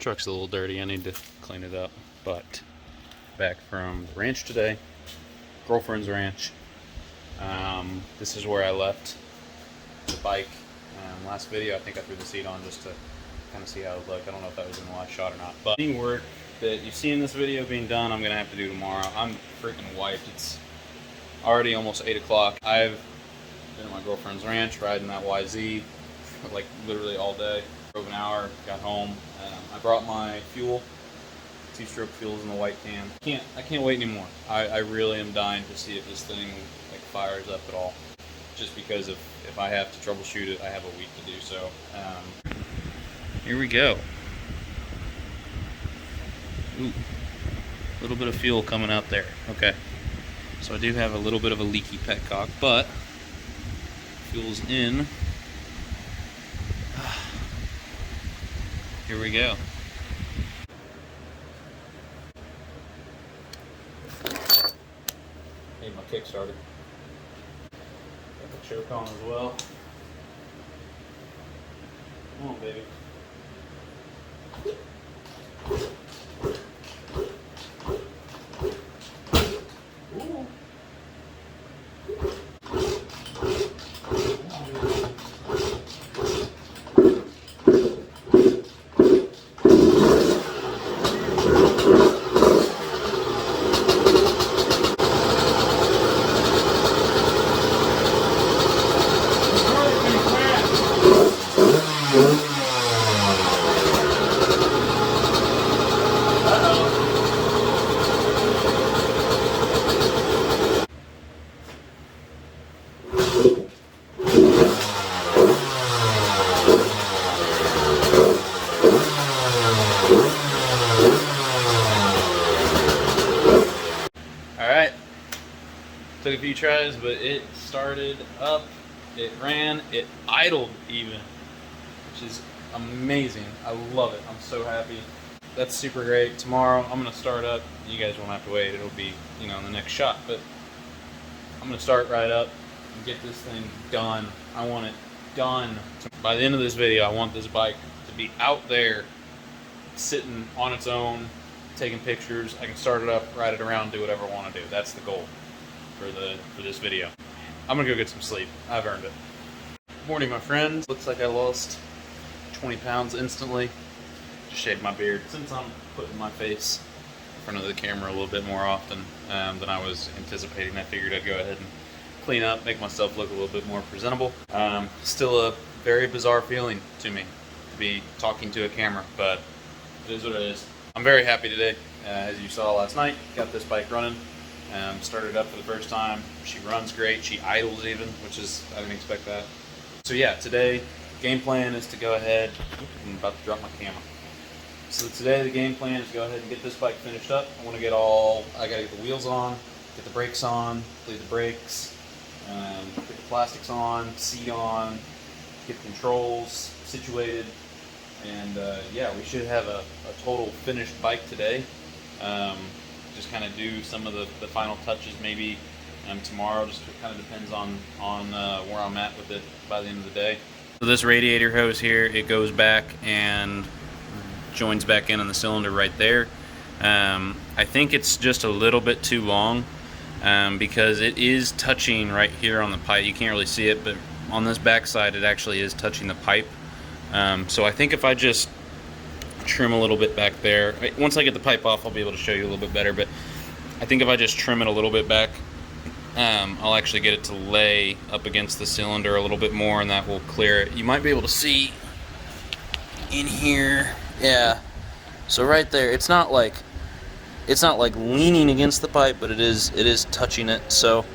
Truck's a little dirty, I need to clean it up. But back from the ranch today, girlfriend's ranch. This is where I left the bike. Last video, I think I threw the seat on just to kind of see how it looked. I don't know if that was in the last shot or not. But any work that you see in this video being done, I'm gonna have to do tomorrow. I'm freaking wiped. It's already almost 8 o'clock. I've been at my girlfriend's ranch riding that YZ for like literally all day. Drove an hour, got home. I brought my fuel, 2-stroke fuels in the white can. I can't wait anymore. I really am dying to see if this thing like fires up at all. Just because if I have to troubleshoot it, I have a week to do so. Here we go. Ooh, a little bit of fuel coming out there. Okay, so I do have a little bit of a leaky petcock, but fuel's in. Here we go. Need my kick started. Got the choke on as well. Come on, baby. Ooh. Took a few tries, but it started up, it ran, it idled even, which is amazing. I love it. I'm so happy. That's super great. Tomorrow I'm gonna start up. You guys won't have to wait. It'll be, you know, in the next shot, but I'm gonna start right up and get this thing done. I want it done. By the end of this video, I want this bike to be out there sitting on its own, taking pictures. I can start it up, ride it around, do whatever I want to do. That's the goal for this video. I'm gonna go get some sleep. I've earned it. Morning, my friends. Looks like I lost 20 pounds instantly. Just shaved my beard. Since I'm putting my face in front of the camera a little bit more often than I was anticipating, I figured I'd go ahead and clean up, make myself look a little bit more presentable. Still a very bizarre feeling to me to be talking to a camera, but it is what it is. I'm very happy today. As you saw last night, got this bike running. Started up for the first time. She runs great. She idles even, which is, I didn't expect that. So yeah, today, game plan is to go ahead, I'm about to drop my camera. So today the game plan is to go ahead and get this bike finished up. I want to I gotta get the wheels on, get the brakes on, bleed the brakes, get the plastics on, seat on, get the controls situated, and yeah, we should have a total finished bike today. Just kind of do some of the final touches maybe tomorrow. Just kind of depends on where I'm at with it by the end of the day. So this radiator hose here, it goes back and joins back in on the cylinder right there. I think it's just a little bit too long because it is touching right here on the pipe. You can't really see it, but on this back side it actually is touching the pipe. So I think if I just trim a little bit back there. Once I get the pipe off, I'll be able to show you a little bit better, but I think if I just trim it a little bit back, I'll actually get it to lay up against the cylinder a little bit more, and that will clear it. You might be able to see in here. Yeah. So right there, it's not like leaning against the pipe, but it is touching it. So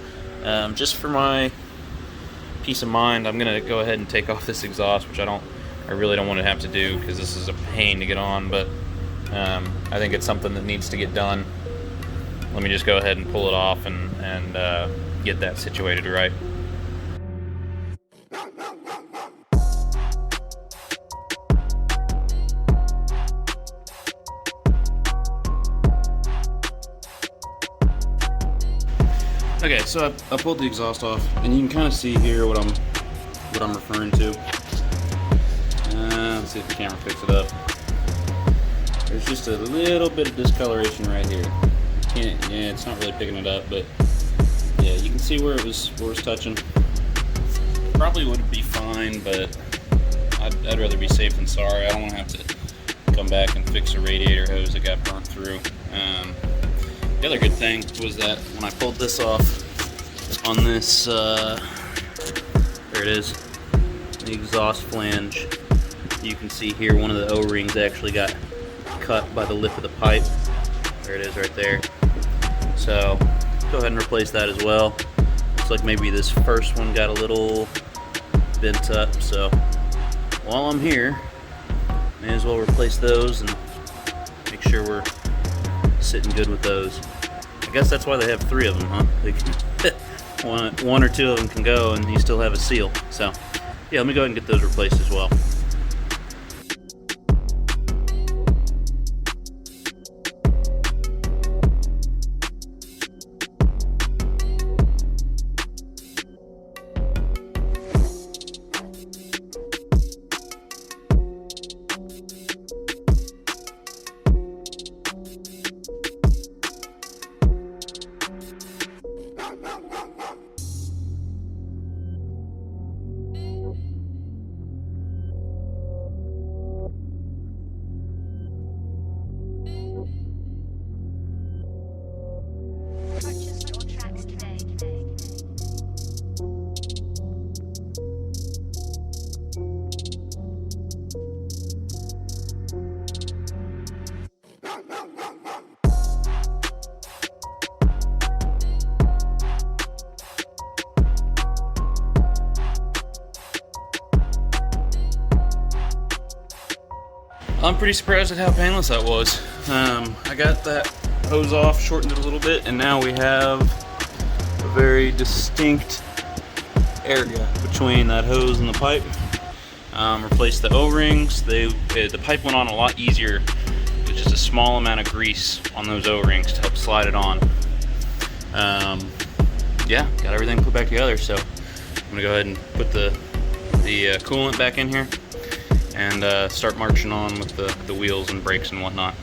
just for my peace of mind, I'm gonna go ahead and take off this exhaust, which I really don't want to have to do because this is a pain to get on, but I think it's something that needs to get done. Let me just go ahead and pull it off and get that situated right. Okay, so I pulled the exhaust off, and you can kind of see here what I'm referring to. Let's see if the camera picks it up. There's just a little bit of discoloration right here. Yeah, it's not really picking it up, but yeah, you can see where it was touching. Probably would be fine, but I'd rather be safe than sorry. I don't want to have to come back and fix a radiator hose that got burnt through. The other good thing was that when I pulled this off on this, there it is, the exhaust flange, you can see here one of the O-rings actually got cut by the lip of the pipe. There it is right there. So go ahead and replace that as well. Looks like maybe this first one got a little bent up, so while I'm here, may as well replace those and make sure we're sitting good with those. I guess that's why they have 3 of them, huh? They can, one or 2 of them can go and you still have a seal. So yeah, let me go ahead and get those replaced as well. I'm pretty surprised at how painless that was. I got that hose off, shortened it a little bit, and now we have a very distinct area between that hose and the pipe. Replaced the O-rings. The pipe went on a lot easier with just a small amount of grease on those O-rings to help slide it on. Yeah, got everything put back together, so I'm gonna go ahead and put the coolant back in here and start marching on with the wheels and brakes and whatnot.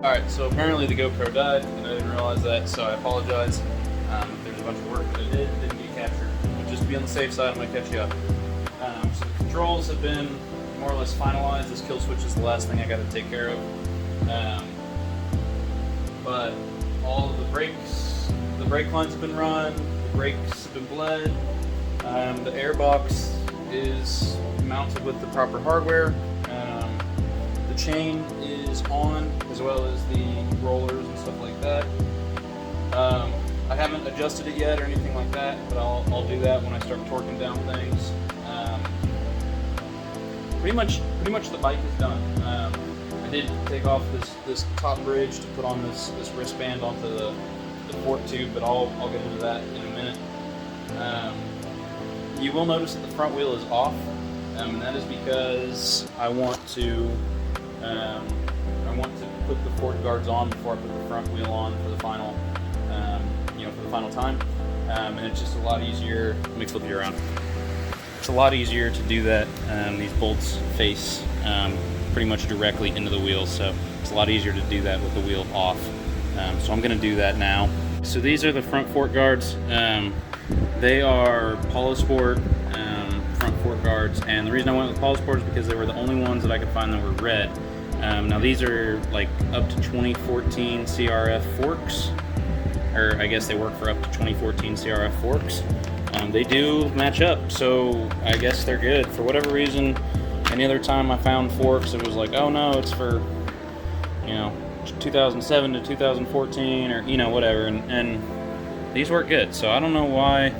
Alright, so apparently the GoPro died, and I didn't realize that, so I apologize. If there's a bunch of work that I didn't get captured. But just to be on the safe side, I'm going to catch you up. So the controls have been more or less finalized. This kill switch is the last thing I got to take care of. But all of the brakes, the brake lines have been run, the brakes have been bled. The airbox is mounted with the proper hardware. The chain is on, as well as the rollers and stuff like that. I haven't adjusted it yet or anything like that, but I'll do that when I start torquing down things. Pretty much the bike is done. I did take off this top bridge to put on this wristband onto the fork tube, but I'll get into that in a minute. You will notice that the front wheel is off, and that is because I want to put the fork guards on before I put the front wheel on for the final, for the final time. And it's just a lot easier. Let me flip you around. It's a lot easier to do that. These bolts face pretty much directly into the wheel, so it's a lot easier to do that with the wheel off. So I'm going to do that now. So these are the front fork guards. They are Polosport front fork guards, and the reason I went with Polosport is because they were the only ones that I could find that were red. Now these are like up to 2014 CRF forks. or I guess they work for up to 2014 CRF forks. They do match up, so I guess they're good. For whatever reason, any other time I found forks, it was like, oh no, it's for, you know, 2007 to 2014, or, you know, whatever, and these work good. So I don't know why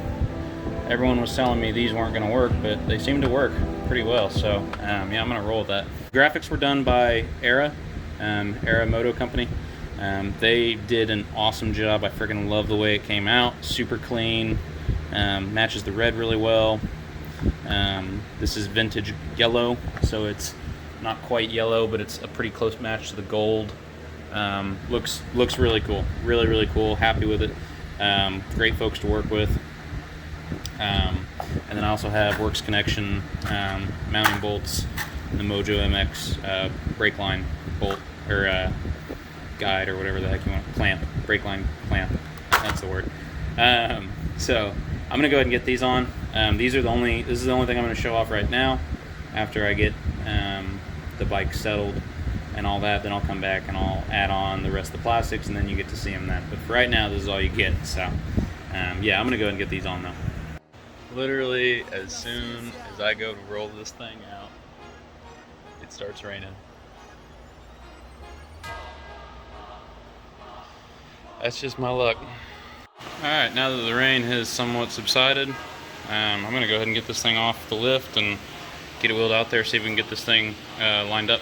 everyone was telling me these weren't going to work, but they seem to work pretty well. So yeah, I'm going to roll with that. Graphics were done by Era Moto Company. They did an awesome job. I freaking love the way it came out. Super clean, matches the red really well. This is vintage yellow, so it's not quite yellow, but it's a pretty close match to the gold. Looks really cool, really cool. Happy with it. Great folks to work with. And then I also have Works Connection mounting bolts, and the Mojo MX brake line bolt, or guide, or whatever the heck you want, clamp, brake line clamp, that's the word. So I'm gonna go ahead and get these on. This is the only thing I'm gonna show off right now. After I get the bike settled and all that, then I'll come back and I'll add on the rest of the plastics, and then you get to see them then. But for right now, this is all you get. So yeah, I'm gonna go ahead and get these on though. Literally, as soon as I go to roll this thing out, it starts raining. That's just my luck. Alright, now that the rain has somewhat subsided, I'm going to go ahead and get this thing off the lift and get it wheeled out there, see if we can get this thing lined up.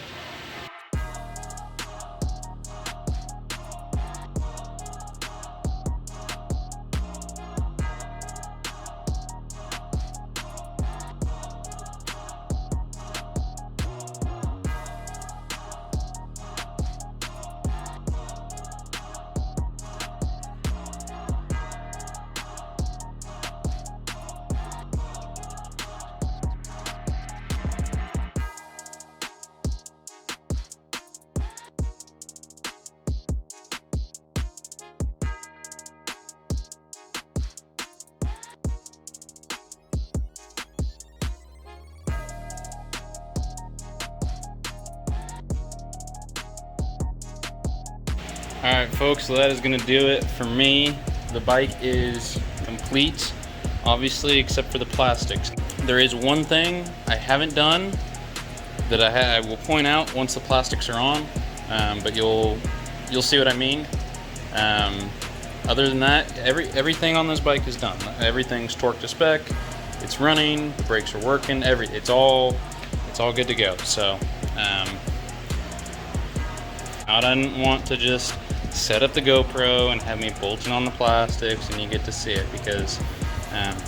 Alright folks, so that is going to do it for me. The bike is complete, obviously, except for the plastics. There is one thing I haven't done that I will point out once the plastics are on, but you'll see what I mean. Other than that, everything on this bike is done. Everything's torqued to spec, it's running, the brakes are working, it's all good to go. So I didn't want to just set up the GoPro and have me bolting on the plastics and you get to see it, because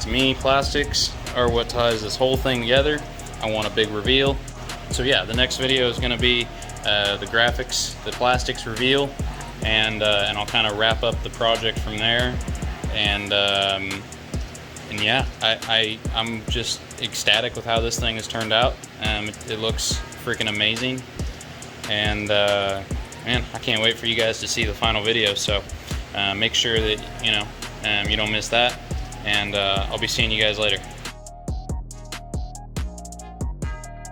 to me, plastics are what ties this whole thing together. I want a big reveal. So yeah, the next video is going to be the graphics, the plastics reveal, and I'll kind of wrap up the project from there. And yeah, I'm just ecstatic with how this thing has turned out. It looks freaking amazing, and man, I can't wait for you guys to see the final video. So make sure that you don't miss that, and I'll be seeing you guys later.